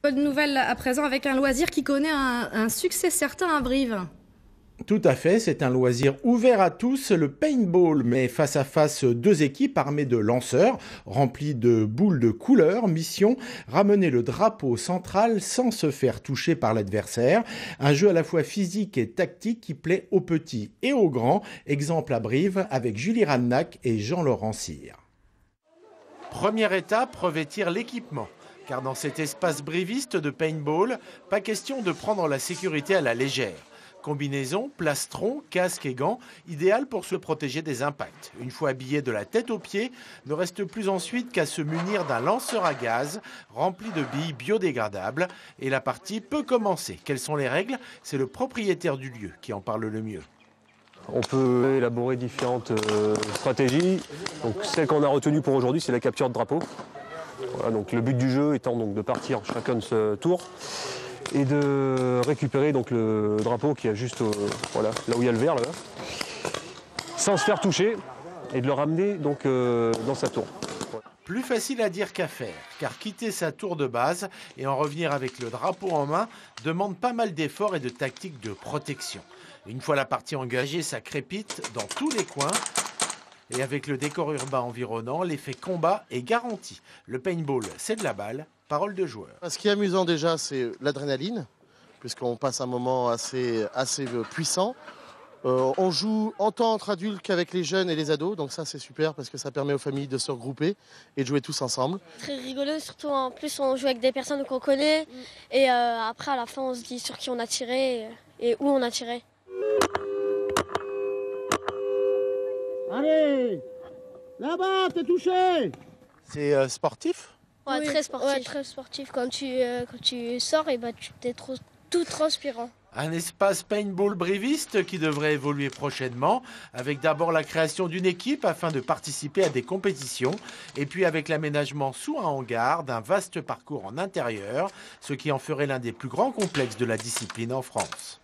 Bonne nouvelle à présent avec un loisir qui connaît un succès certain à Brive. Tout à fait, c'est un loisir ouvert à tous, le paintball, met face à face deux équipes armées de lanceurs, remplies de boules de couleur. Mission, ramener le drapeau central sans se faire toucher par l'adversaire. Un jeu à la fois physique et tactique qui plaît aux petits et aux grands. Exemple à Brive avec Julie Rannac et Jean-Laurent Cyr. Première étape, revêtir l'équipement. Car dans cet espace briviste de paintball, pas question de prendre la sécurité à la légère. Combinaison, plastron, casque et gants, idéal pour se protéger des impacts. Une fois habillé de la tête aux pieds, ne reste plus ensuite qu'à se munir d'un lanceur à gaz rempli de billes biodégradables. Et la partie peut commencer. Quelles sont les règles? C'est le propriétaire du lieu qui en parle le mieux. On peut élaborer différentes stratégies. Donc, celle qu'on a retenue pour aujourd'hui, c'est la capture de drapeau. Voilà, donc le but du jeu étant donc de partir chacun de ce tour et de récupérer donc le drapeau qui est juste voilà, là où il y a le vert, là, sans se faire toucher et de le ramener donc, dans sa tour. Plus facile à dire qu'à faire, car quitter sa tour de base et en revenir avec le drapeau en main demande pas mal d'efforts et de tactiques de protection. Une fois la partie engagée, ça crépite dans tous les coins. Et avec le décor urbain environnant, l'effet combat est garanti. Le paintball, c'est de la balle, parole de joueur. Ce qui est amusant déjà, c'est l'adrénaline, puisqu'on passe un moment assez puissant. On joue autant entre adultes qu'avec les jeunes et les ados, donc ça c'est super parce que ça permet aux familles de se regrouper et de jouer tous ensemble. Très rigolo, surtout en plus on joue avec des personnes qu'on connaît et après à la fin on se dit sur qui on a tiré et où on a tiré. Allez, là-bas, t'es touché. C'est sportif? Ouais, Oui, très sportif. ouais, Très sportif. Quand tu sors, et tu t'es tout transpirant. Un espace paintball briviste qui devrait évoluer prochainement, avec d'abord la création d'une équipe afin de participer à des compétitions, et puis avec l'aménagement sous un hangar d'un vaste parcours en intérieur, ce qui en ferait l'un des plus grands complexes de la discipline en France.